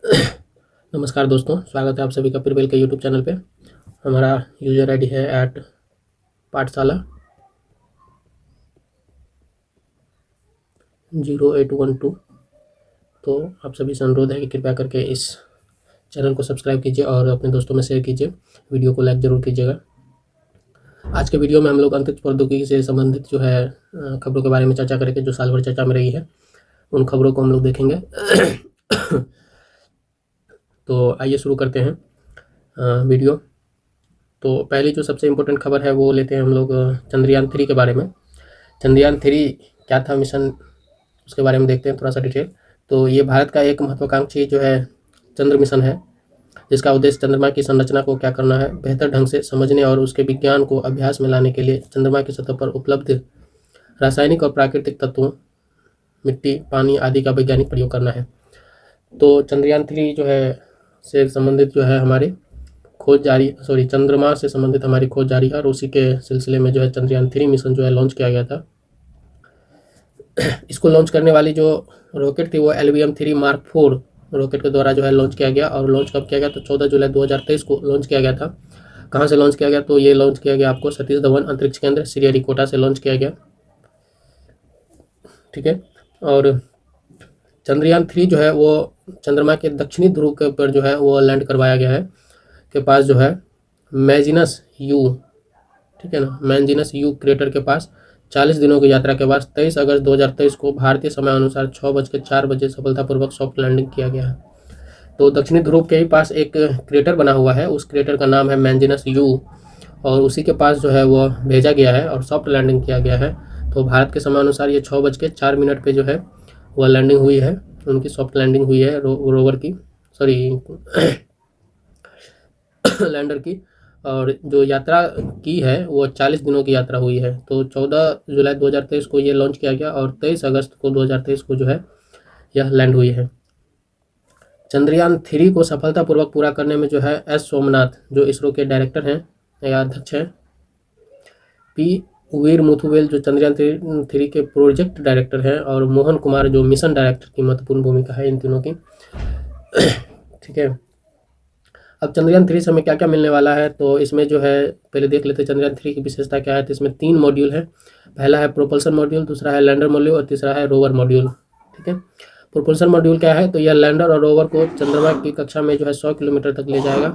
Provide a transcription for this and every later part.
नमस्कार दोस्तों, स्वागत है आप सभी का प्रिवेल के यूट्यूब चैनल पे। हमारा यूजर आईडी है @पाठशाला 0812। तो आप सभी से अनुरोध है कि कृपया करके इस चैनल को सब्सक्राइब कीजिए और अपने दोस्तों में शेयर कीजिए। वीडियो को लाइक ज़रूर कीजिएगा। आज के वीडियो में हम लोग अंतरिक्ष प्रौद्योगिकी से संबंधित जो है खबरों के बारे में चर्चा करेंगे, जो साल भर चर्चा में रही है। उन खबरों को हम लोग देखेंगे। तो आइए शुरू करते हैं वीडियो। तो पहली जो सबसे इम्पोर्टेंट खबर है वो लेते हैं हम लोग चंद्रयान 3 के बारे में। चंद्रयान 3 क्या था मिशन, उसके बारे में देखते हैं थोड़ा सा डिटेल। तो ये भारत का एक महत्वाकांक्षी जो है चंद्र मिशन है, जिसका उद्देश्य चंद्रमा की संरचना को क्या करना है बेहतर ढंग से समझने और उसके विज्ञान को अभ्यास में लाने के लिए चंद्रमा की सतह पर उपलब्ध रासायनिक और प्राकृतिक तत्वों, मिट्टी, पानी आदि का वैज्ञानिक प्रयोग करना है। तो चंद्रयान 3 जो है से संबंधित जो है हमारी चंद्रमा से संबंधित हमारी खोज जारी है और उसी के सिलसिले में जो है चंद्रयान 3 मिशन जो है लॉन्च किया गया था। इसको लॉन्च करने वाली जो रॉकेट थी वो LVM-3 Mark 4 रॉकेट के द्वारा जो है लॉन्च किया गया। और लॉन्च कब किया गया? तो 14 जुलाई 2023 को लॉन्च किया गया था। कहाँ से लॉन्च किया गया? तो ये लॉन्च किया गया आपको सतीश धवन अंतरिक्ष केंद्र श्रीहरिकोटा से लॉन्च किया गया। ठीक है। और चंद्रयान 3 जो है वो चंद्रमा के दक्षिणी ध्रुव के ऊपर जो है वो लैंड करवाया गया है, के पास जो है मैजिनस यू, ठीक है ना, मैजिनस यू क्रेटर के पास 40 दिनों की यात्रा के बाद 23 अगस्त 2023 को भारतीय समय अनुसार 6:04 सफलतापूर्वक सॉफ्ट लैंडिंग किया गया है। तो दक्षिणी ध्रुव के ही पास एक क्रेटर बना हुआ है, उस क्रेटर का नाम है मैजिनस यू, और उसी के पास जो है वो भेजा गया है और सॉफ्ट लैंडिंग किया गया है। तो भारत के समय अनुसार ये 6:04 पे जो है वह लैंडिंग हुई है, उनकी सॉफ्ट लैंडिंग हुई है रोवर की, सॉरी लैंडर की। और जो यात्रा की है वो 40 दिनों की यात्रा हुई है। तो 14 जुलाई 2023 को ये लॉन्च किया गया और 23 अगस्त को 2023 को जो है यह लैंड हुई है। चंद्रयान 3 को सफलतापूर्वक पूरा करने में जो है एस सोमनाथ जो इसरो के डायरेक्टर हैं या अध्यक्ष हैं, पी वीर मुथुवेल जो चंद्रयान 3 के प्रोजेक्ट डायरेक्टर हैं, और मोहन कुमार जो मिशन डायरेक्टर की महत्वपूर्ण भूमिका है इन तीनों की। ठीक है। अब चंद्रयान 3 से हमें क्या क्या मिलने वाला है, तो इसमें जो है पहले देख लेते हैं चंद्रयान 3 की विशेषता क्या है। तो इसमें 3 मॉड्यूल है। पहला है प्रोपल्सन मॉड्यूल, दूसरा है लैंडर मॉड्यूल और तीसरा है रोवर मॉड्यूल। ठीक है। प्रोपल्सन मॉड्यूल क्या है? तो यह लैंडर और रोवर को चंद्रमा की कक्षा में जो है 100 किलोमीटर तक ले जाएगा।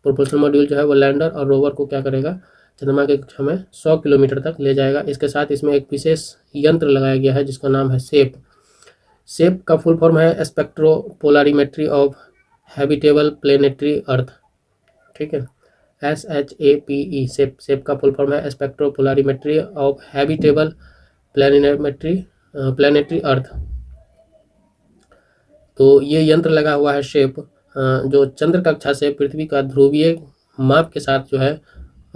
प्रोपल्सन मॉड्यूल जो है वो लैंडर और रोवर को क्या करेगा? चंद्रमा की कक्षा में 100 किलोमीटर तक ले जाएगा। इसके साथ इसमें एक विशेष यंत्र लगाया गया है जिसका नाम है सेप। सेप का फुल फॉर्म है स्पेक्ट्रोपोलारीमेट्री ऑफ हैबिटेबल प्लेनेटरी अर्थ। ठीक है, SHAPE सेप का फुल फॉर्म है स्पेक्ट्रोपोलारीमेट्री ऑफ हैबिटेबल प्लेनेटरी अर्थ। तो ये यंत्र लगा हुआ है शेप, जो चंद्र कक्षा से पृथ्वी का ध्रुवीय माप के साथ जो है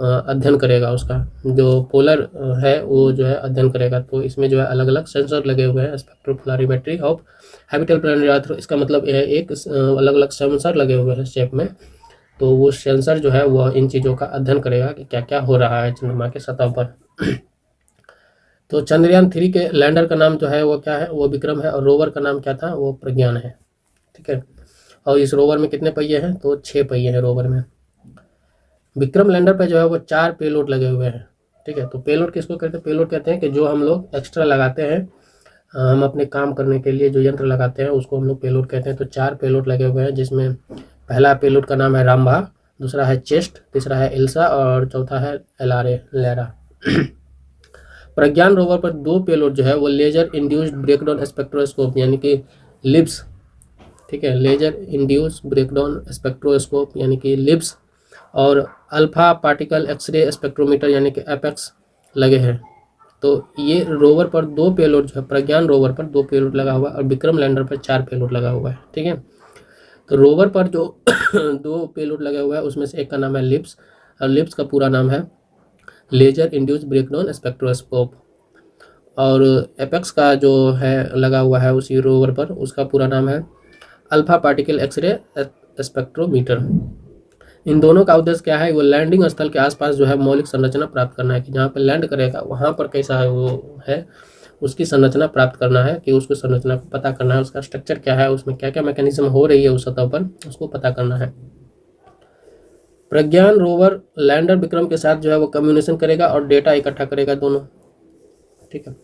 अध्ययन करेगा, उसका जो पोलर है वो जो है अध्ययन करेगा। तो इसमें जो है अलग अलग सेंसर लगे हुए हैं स्पेक्ट्रोपोलारीमेट्री ऑफ हैबिटेबल प्लेनेटरी अर्थ। इसका मतलब यह एक अलग अलग सेंसर लगे हुए हैं शेप में। तो वो सेंसर जो है वह इन चीज़ों का अध्ययन करेगा कि क्या क्या हो रहा है चंद्रमा के सतह पर। तो चंद्रयान 3 के लैंडर का नाम जो है वो क्या है? वो विक्रम है। और रोवर का नाम क्या था? वो प्रज्ञान है। ठीक है। और इस रोवर में कितने पहिए हैं? तो 6 पहिए हैं रोवर में। विक्रम लैंडर पे जो है वो 4 पेलोड लगे हुए हैं। ठीक है। तो पेलोड किसको कहते हैं? पेलोड कहते हैं कि जो हम लोग एक्स्ट्रा लगाते हैं, हम अपने काम करने के लिए जो यंत्र लगाते हैं उसको हम लोग पेलोड कहते हैं। तो 4 पेलोड लगे हुए हैं, जिसमें पहला पेलोड का नाम है रामभा, दूसरा है चेस्ट, तीसरा है एल्सा और चौथा है LRA लैरा। प्रज्ञान रोवर पर 2 पेलोड जो है वो लेजर इंड्यूस्ड ब्रेकडाउन स्पेक्ट्रोस्कोप यानी कि लिब्स, ठीक है, लेजर इंड्यूस्ड ब्रेकडाउन स्पेक्ट्रोस्कोप यानी कि लिब्स, और अल्फा पार्टिकल एक्सरे स्पेक्ट्रोमीटर यानी कि एपेक्स लगे हैं। तो ये रोवर पर 2 पेलोड जो है, प्रज्ञान रोवर पर 2 पेलोड लगा हुआ है और विक्रम लैंडर पर 4 पेलोड लगा हुआ है। ठीक है। तो रोवर पर जो 2 पेलोड लगा हुआ है उसमें से एक का नाम है लिप्स, और लिप्स का पूरा नाम है लेजर इंड्यूस्ड ब्रेकडाउन स्पेक्ट्रोस्कोप। और एपेक्स का जो है लगा हुआ है उसी रोवर पर, उसका पूरा नाम है अल्फा पार्टिकल एक्सरे स्पेक्ट्रोमीटर। इन दोनों का उद्देश्य क्या है? वो लैंडिंग स्थल के आसपास जो है मौलिक संरचना प्राप्त करना है कि जहाँ पर लैंड करेगा वहाँ पर कैसा है वो है, उसकी संरचना प्राप्त करना है, कि उसको संरचना को पता करना है, उसका स्ट्रक्चर क्या है, उसमें क्या क्या मैकेनिज्म हो रही है उस सतह पर, उसको पता करना है। प्रज्ञान रोवर लैंडर विक्रम के साथ जो है वो कम्युनिकेशन करेगा और डेटा इकट्ठा करेगा दोनों, ठीक है।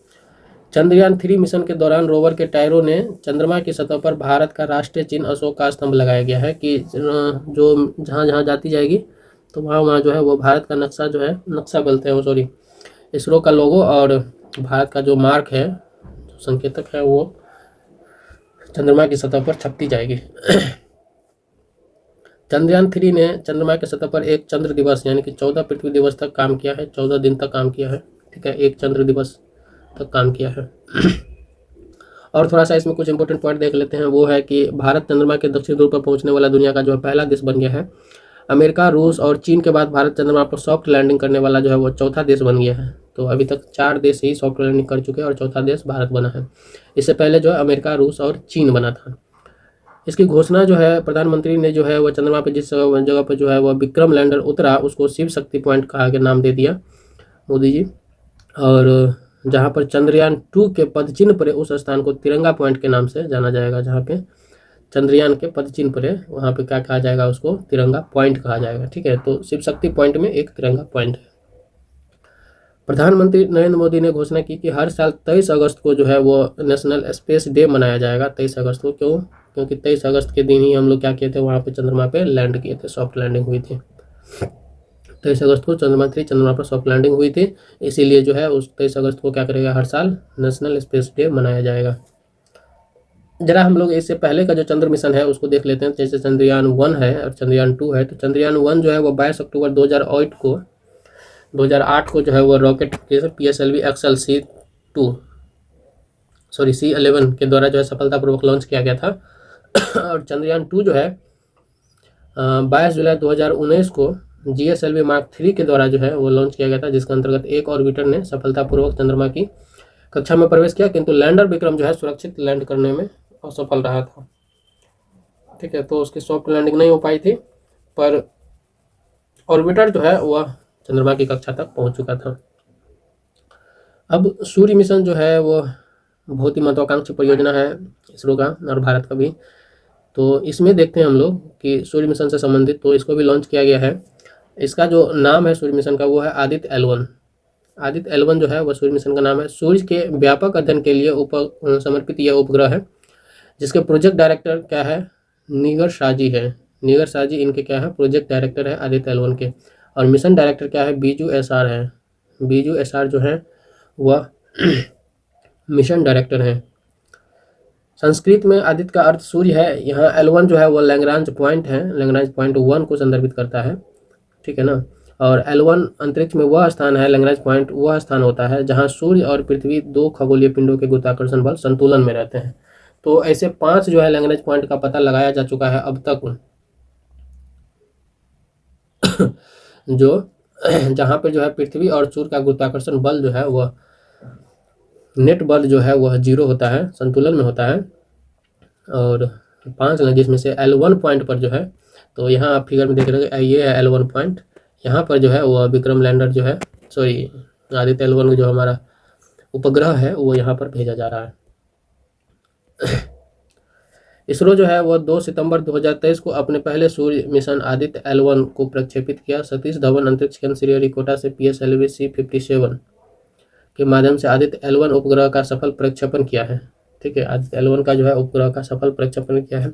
चंद्रयान 3 मिशन के दौरान रोवर के टायरों ने चंद्रमा की सतह पर भारत का राष्ट्रीय चिन्ह अशोक का स्तंभ लगाया गया है, कि जो जहाँ जहाँ जाती जाएगी तो वहाँ वहाँ जो है वो भारत का नक्शा जो है, नक्शा बोलते हैं वो, सॉरी, इसरो का लोगो और भारत का जो मार्क है, जो संकेतक है, वो चंद्रमा की सतह पर छपती जाएगी। चंद्रयान 3 ने चंद्रमा की सतह पर एक चंद्र दिवस यानी कि 14 पृथ्वी दिवस तक काम किया है, 14 दिन तक काम किया है, ठीक है, एक चंद्र दिवस तक काम किया है। और थोड़ा सा इसमें कुछ इंपॉर्टेंट पॉइंट देख लेते हैं, वो है कि भारत चंद्रमा के दक्षिण ध्रुव पर पहुंचने वाला दुनिया का जो है पहला देश बन गया है। अमेरिका, रूस और चीन के बाद भारत चंद्रमा पर सॉफ्ट लैंडिंग करने वाला जो है वो चौथा देश बन गया है। तो अभी तक 4 देश ही सॉफ्ट लैंडिंग कर चुके हैं और चौथा देश भारत बना है। इससे पहले जो है अमेरिका, रूस और चीन बना था। इसकी घोषणा जो है प्रधानमंत्री ने जो है वो चंद्रमा पर जिस जगह पर जो है वो विक्रम लैंडर उतरा उसको शिव शक्ति पॉइंट कहा के नाम दे दिया मोदी जी। और जहाँ पर चंद्रयान 2 के पदचिन्ह पर उस स्थान को तिरंगा पॉइंट के नाम से जाना जाएगा। जहाँ पे चंद्रयान के पदचिन्ह पर है वहाँ पे क्या कहा जाएगा, उसको तिरंगा पॉइंट कहा जाएगा, ठीक है। तो शिव शक्ति पॉइंट में एक तिरंगा पॉइंट है। प्रधानमंत्री नरेंद्र मोदी ने घोषणा की कि हर साल 23 अगस्त को जो है वो नेशनल स्पेस डे मनाया जाएगा। 23 अगस्त को क्यों? क्योंकि 23 अगस्त के दिन ही हम लोग क्या किए थे, वहाँ पे चंद्रमा पे लैंड किए थे, सॉफ्ट लैंडिंग हुई थी। 23 अगस्त को चंद्रमा पर सॉफ्ट लैंडिंग हुई थी, इसीलिए जो है उस 23 अगस्त को क्या करेगा, हर साल नेशनल स्पेस डे मनाया जाएगा। जरा हम लोग इससे पहले का जो चंद्र मिशन है उसको देख लेते हैं। जैसे चंद्रयान 1 है और चंद्रयान 2 है, तो चंद्रयान 1 जो है वो 22 अक्टूबर 2008 को जो है वो रॉकेट PSLV XL C11 के द्वारा जो है सफलतापूर्वक लॉन्च किया गया था। और चंद्रयान 2 जो है 22 जुलाई 2019 को GSLV Mark 3 के द्वारा जो है वो लॉन्च किया गया था, जिसके अंतर्गत एक ऑर्बिटर ने सफलतापूर्वक चंद्रमा की कक्षा में प्रवेश किया, किंतु लैंडर विक्रम जो है सुरक्षित लैंड करने में असफल रहा था, ठीक है। तो उसकी सॉफ्ट लैंडिंग नहीं हो पाई थी, पर ऑर्बिटर जो है वह चंद्रमा की कक्षा तक पहुंच चुका था। अब सूर्य मिशन जो है वो बहुत ही महत्वाकांक्षी परियोजना है इसरो का और भारत का भी। तो इसमें देखते हैं हम लोग कि सूर्य मिशन से संबंधित, तो इसको भी लॉन्च किया गया है। इसका जो नाम है सूर्य मिशन का वो है आदित्य L1। आदित्य L1 जो है वह सूर्य मिशन का नाम है। सूर्य के व्यापक अध्ययन के लिए समर्पित यह उपग्रह है, जिसके प्रोजेक्ट डायरेक्टर क्या है, नीगर शाह है। नीगर शाह इनके क्या है, प्रोजेक्ट डायरेक्टर है आदित्य L1 के। और मिशन डायरेक्टर क्या है, बीजू SR है। बीजू SR जो है वह मिशन डायरेक्टर है। संस्कृत में आदित्य का अर्थ सूर्य है। यहाँ L1 जो है वो लैग्रांज पॉइंट है, लैग्रांज पॉइंट 1 को संदर्भित करता है, ठीक है ना। और L1 अंतरिक्ष में वह स्थान है, लैग्रांज पॉइंट वह स्थान होता है जहाँ सूर्य और पृथ्वी 2 खगोलीय पिंडों के गुरुत्वाकर्षण बल संतुलन में रहते हैं। तो ऐसे 5 जो है लैग्रांज पॉइंट का पता लगाया जा चुका है अब तक, जो जहाँ पर जो है पृथ्वी और सूर्य का गुरुत्वाकर्षण बल जो है वह नेट बल जो है वह 0 होता है, संतुलन में होता है। और 5 जिसमें से L1 पॉइंट पर जो है, तो यहाँ आप फिगर में देख रहे हैं ये है L1 पॉइंट। यहाँ पर जो है वह विक्रम लैंडर जो है, सॉरी आदित्य L1 जो हमारा उपग्रह है वो यहाँ पर भेजा जा रहा है। इसरो जो है वह 2 सितंबर 2023 को अपने पहले सूर्य मिशन आदित्य L1 को प्रक्षेपित किया। सतीश धवन अंतरिक्ष केंद्र श्रीहरिकोटा से PSLV C57 के माध्यम से आदित्य L1 उपग्रह का सफल प्रक्षेपण किया है, ठीक है। आदित्य L1 का जो है उपग्रह का सफल प्रक्षेपण किया है।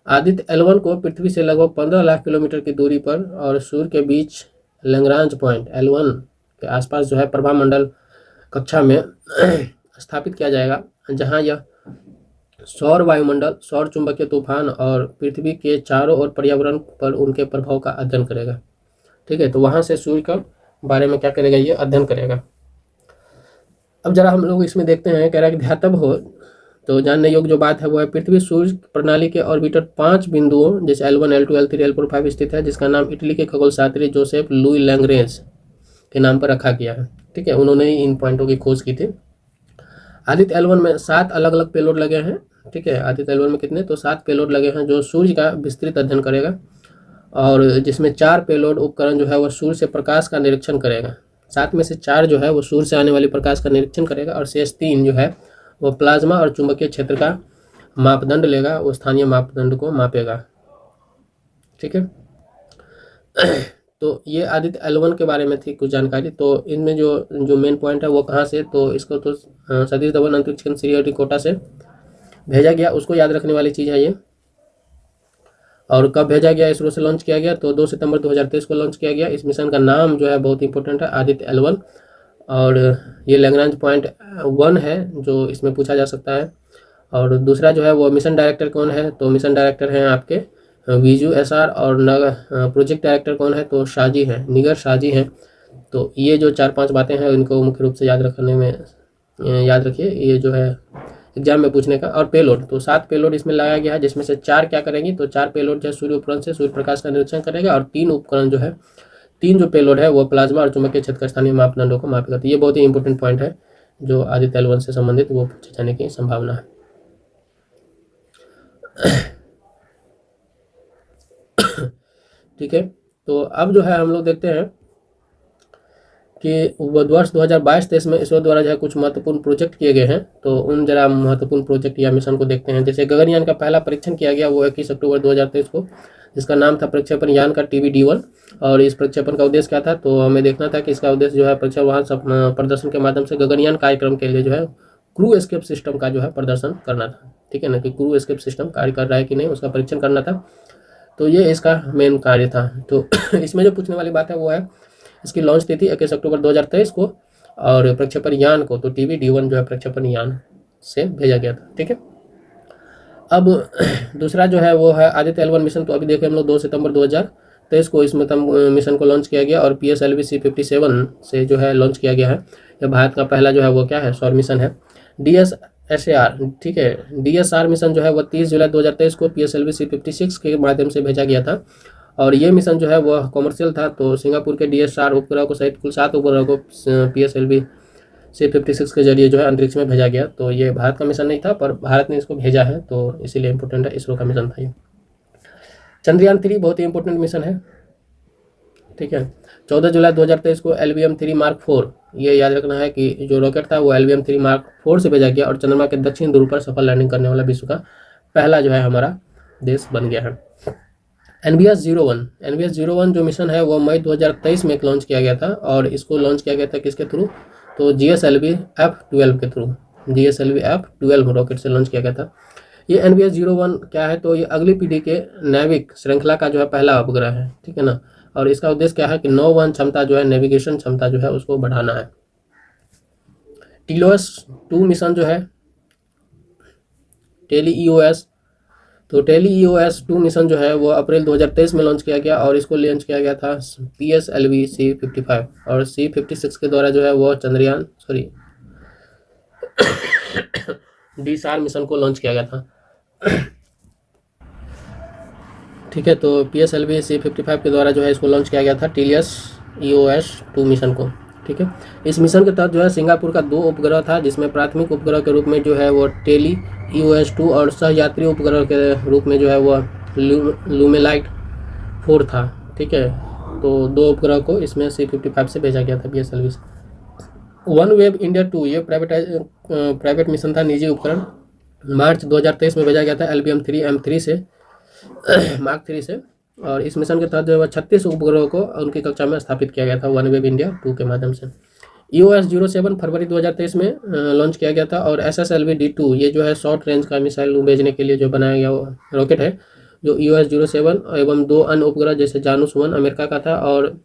आदित्य L1 को पृथ्वी से लगभग 15 लाख किलोमीटर की दूरी पर और सूर्य के बीच लैग्रांज पॉइंट L1 के आसपास जो है प्रभामंडल कक्षा में स्थापित किया जाएगा, जहां यह सौर वायुमंडल, सौर चुंबकीय तूफान और पृथ्वी के चारों ओर पर्यावरण पर उनके प्रभाव का अध्ययन करेगा, ठीक है। तो वहां से सूर्य का बारे में क्या करेगा, ये अध्ययन करेगा। अब जरा हम लोग इसमें देखते हैं, कह रहा है कि ध्यातव्य हो तो जानने योग्य जो बात है वो है पृथ्वी सूर्य प्रणाली के ऑर्बिटर 5 बिंदुओं जैसे L1, L2, L3, L4, 5 स्थित है, जिसका नाम इटली के खगोल शास्त्री जोसेफ लुई लैग्रेंज के नाम पर रखा गया है, ठीक है। उन्होंने ही इन पॉइंटों की खोज की थी। आदित्य L1 में 7 अलग अलग पेलोड लगे हैं, ठीक है। आदित्य L1 में कितने, तो 7 पेलोड लगे हैं जो सूर्य का विस्तृत अध्ययन करेगा, और जिसमें 4 पेलोड उपकरण जो है वह सूर्य से प्रकाश का निरीक्षण करेगा, 7 में से 4 जो है वो सूर्य से आने वाले प्रकाश का निरीक्षण करेगा और शेष 3 जो है वो प्लाज्मा और चुंबकीय क्षेत्र का मापदंड लेगा, वो स्थानीय मापदंड को मापेगा। ठीक है, तो ये आदित्य L1 के बारे में थी कुछ जानकारी। तो इनमें जो मेन पॉइंट है वो कहाँ से, तो इसको तो सतीश धवन अंतरिक्ष केंद्र श्रीहरिकोटा से भेजा गया, उसको याद रखने वाली चीज़ है ये। और कब भेजा गया, इसरो से लॉन्च किया गया, तो 2 सितंबर 2023 को लॉन्च किया गया। इस मिशन का नाम जो है बहुत इंपॉर्टेंट है, आदित्य L1। और ये लैग्रांज पॉइंट 1 है जो इसमें पूछा जा सकता है। और दूसरा जो है वो मिशन डायरेक्टर कौन है, तो मिशन डायरेक्टर हैं आपके विजू SR। और प्रोजेक्ट डायरेक्टर कौन है, तो शाहजी हैं, निगर शाहजी हैं। तो ये जो 4-5 बातें हैं इनको मुख्य रूप से याद रखने में याद रखिए, ये जो है एग्जाम में पूछने का। और पेलोड, तो 7 पेलोड इसमें लगाया गया है, जिसमें से 4 क्या करेंगी, तो 4 पेलोड जो है सूर्य उपकरण से सूर्य प्रकाश का निरीक्षण करेगा, और 3 उपकरण जो है 3 जो पेलोड है वो प्लाज्मा और चुंबकीय क्षेत्र स्थानीय मापदंडों को मापेगा। तो ये बहुत ही इंपॉर्टेंट पॉइंट है जो आदित्य L1 से संबंधित वो पूछे जाने की संभावना है। ठीक है, तो अब जो है हम लोग देखते हैं कि वर्ष 2022-23 में इसरो द्वारा जो है कुछ महत्वपूर्ण प्रोजेक्ट किए गए हैं। तो उन जरा महत्वपूर्ण प्रोजेक्ट या मिशन को देखते हैं। जैसे गगनयान का पहला परीक्षण किया गया वो 21 अक्टूबर 2023 को, जिसका नाम था प्रक्षेपण यान का TBD-1। और इस प्रक्षेपण का उद्देश्य क्या था, तो हमें देखना था कि इसका उद्देश्य जो है प्रक्षेपण वाहन प्रदर्शन के माध्यम से गगनयान कार्यक्रम के लिए जो है क्रू एस्केप सिस्टम का जो है प्रदर्शन करना था। ठीक है ना, कि क्रू एस्केप सिस्टम कार्य कर रहा है कि नहीं, उसका परीक्षण करना था। तो ये इसका मेन कार्य था। तो इसमें जो पूछने वाली बात है वो है इसकी लॉन्च तिथि 21 अक्टूबर 2023 को, और प्रक्षेपण यान को तो TBD-1 जो है प्रक्षेपण यान से भेजा गया था। ठीक है, अब दूसरा जो है वो है आदित्य L1 मिशन। तो अभी देखें हम लोग 2 सितंबर 2023 को इस मिशन को लॉन्च किया गया, और PSLV C57 से जो है लॉन्च किया गया है। यह भारत का पहला जो है वो क्या है, सौर मिशन है। DSSAR, ठीक है, DSR मिशन जो है वो 30 जुलाई 2023 को PSLV C56 के माध्यम से भेजा गया था। और ये मिशन जो है वह कॉमर्शियल था। तो सिंगापुर के DSR उपग्रह को सहित कुल 7 उपग्रह को PSLV C56 के जरिए जो है अंतरिक्ष में भेजा गया। तो ये भारत का मिशन नहीं था, पर भारत ने इसको भेजा है, तो इसीलिए इंपॉर्टेंट है, इसरो का मिशन था ये। चंद्रयान 3 बहुत ही इंपॉर्टेंट मिशन है। ठीक है, 14 जुलाई 2023 को LVM-3 Mark 4, ये याद रखना है कि जो रॉकेट था वो LVM-3 Mark 4 से भेजा गया, और चंद्रमा के दक्षिण ध्रुव पर सफल लैंडिंग करने वाला विश्व का पहला जो है हमारा देश बन गया है। NVS-01 जो मिशन है वो मई 2023 में लॉन्च किया गया था, और इसको लॉन्च किया गया था किसके थ्रू, तो GSLV F-12 के थ्रू, GSLV F-12 रॉकेट से लॉन्च किया गया था। ये NVS-01 क्या है, तो ये अगली पीढ़ी के नैविक श्रृंखला का जो है पहला उपग्रह है। ठीक है ना, और इसका उद्देश्य क्या है कि नौवहन क्षमता जो है, नेविगेशन क्षमता जो है उसको बढ़ाना है। TELOS-2 मिशन जो है TELE-EOS, तो TELE-EOS-2 मिशन जो है वो अप्रैल 2023 में लॉन्च किया गया, और इसको लॉन्च किया गया था PSLV C55 और C56 के द्वारा जो है वो चंद्रयान DSAR मिशन को लॉन्च किया गया था। ठीक है, तो PSLV C55 के द्वारा जो है इसको लॉन्च किया गया था TELOS-2 मिशन को। ठीक है, इस मिशन के तहत जो है सिंगापुर का 2 उपग्रह था, जिसमें प्राथमिक उपग्रह के रूप में जो है वो TELE-EOS-2 और सहयात्री उपग्रह के रूप में जो है वो LUMELITE 4 था। ठीक है, तो 2 उपग्रह को इसमें C55 से भेजा गया था PSLV से। OneWeb India 2 ये प्राइवेट मिशन था, निजी उपकरण, मार्च 2023 में भेजा गया था LVM-3 M3 से Mark 3 से। और इस मिशन के तहत जो है 36 उपग्रहों को उनकी कक्षा में स्थापित किया गया था OneWeb India 2 के माध्यम से। EOS-07 फरवरी 2023 में लॉन्च किया गया था, और SSLV-D2 ये जो है शॉर्ट रेंज का मिसाइल भेजने के लिए जो बनाया गया रॉकेट है, जो EOS-07 एवं 2 अन्य उपग्रह जैसे जानूस-1 अमेरिका का था, और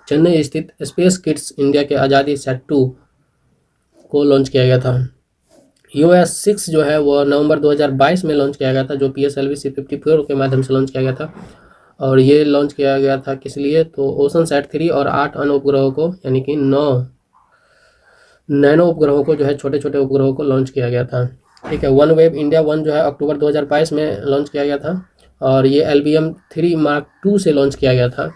चेन्नई स्थित स्पेस किड्स इंडिया के आज़ादी SAT-2 को लॉन्च किया गया था। EOS-6 जो है वो नवंबर 2022 में लॉन्च किया गया था, जो PSLV C54 के माध्यम से लॉन्च किया गया था। और ये लॉन्च किया गया था किस लिए, तो OceanSat-3 और 8 अन्य उपग्रहों को, यानी कि 9 नैनो उपग्रहों को जो है, छोटे छोटे उपग्रहों को लॉन्च किया गया था। ठीक है, OneWeb India 1 जो है अक्टूबर 2022 में लॉन्च किया गया था, और ये LVM-3 Mark 2 से लॉन्च किया गया था।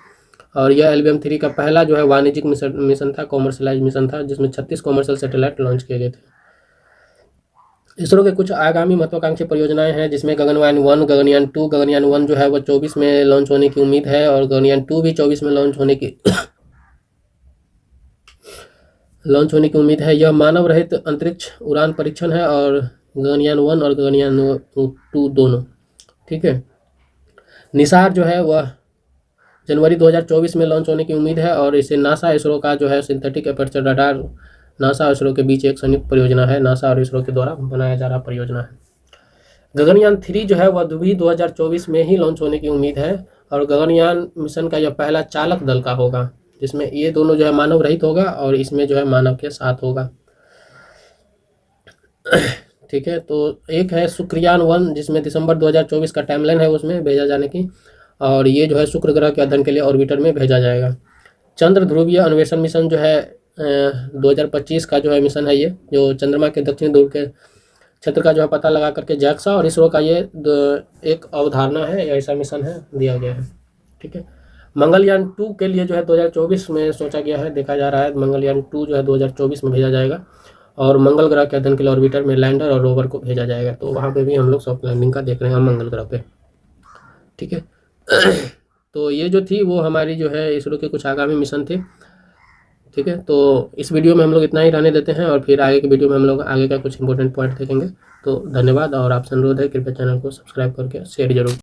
और यह LVM-3 का पहला जो है वाणिज्यिक मिशन था, कॉमर्शलाइज मिशन था, जिसमें 36 कॉमर्शियल सैटेलाइट लॉन्च किए गए थे। इसरो के कुछ आगामी महत्वाकांक्षी परियोजनाएं हैं, जिसमें गगनयान 1, गगनयान 2। गगनयान 1 जो है वो 24 में लॉन्च होने की उम्मीद है, और गगनयान 2 भी 24 में लॉन्च होने की लॉन्च होने की उम्मीद है। यह मानव रहित अंतरिक्ष उड़ान परीक्षण है और गगनयान 1 और गगनयान 2 दोनों, ठीक है। निसार जो है वह जनवरी 2024 में लॉन्च होने की उम्मीद है और इसे नासा इसरो का जो है सिंथेटिक एपर्चर रडार नासा और इसरो के बीच एक संयुक्त परियोजना है, नासा और इसरो के द्वारा बनाया जा रहा परियोजना है। गगनयान 3 जो है वह भी 2024 में ही लॉन्च होने की उम्मीद है और गगनयान मिशन का यह पहला चालक दल का होगा, जिसमें ये दोनों जो है मानव रहित होगा और इसमें जो है मानव के साथ होगा, ठीक है। तो एक है शुक्रयान 1 जिसमें दिसंबर 2024 का टाइमलाइन है उसमें भेजा जाने की, और ये जो है शुक्र ग्रह के अध्ययन के लिए ऑर्बिटर में भेजा जाएगा। चंद्र ध्रुवीय अन्वेषण मिशन जो है 2025 का जो है मिशन है, ये जो चंद्रमा के दक्षिणी ध्रुव के क्षेत्र का जो है पता लगा करके जैक्सा और इसरो का ये एक अवधारणा है, ऐसा मिशन है, दिया गया है, ठीक है। मंगलयान 2 के लिए जो है 2024 में सोचा गया है, देखा जा रहा है मंगलयान 2 जो है 2024 में भेजा जाएगा और मंगल ग्रह के अध्ययन के लिए ऑर्बिटर में लैंडर और रोवर को भेजा जाएगा। तो वहाँ पे भी हम लोग सॉफ्ट लैंडिंग का देख रहे हैं मंगल ग्रह पे, ठीक है। तो ये जो थी वो हमारी जो है इसरो के कुछ आगामी मिशन थे, ठीक है। तो इस वीडियो में हम लोग इतना ही रहने देते हैं और फिर आगे के वीडियो में हम लोग आगे का कुछ इंपॉर्टेंट पॉइंट देखेंगे। तो धन्यवाद और आपसे अनुरोध है कृपया चैनल को सब्सक्राइब करके शेयर जरूर।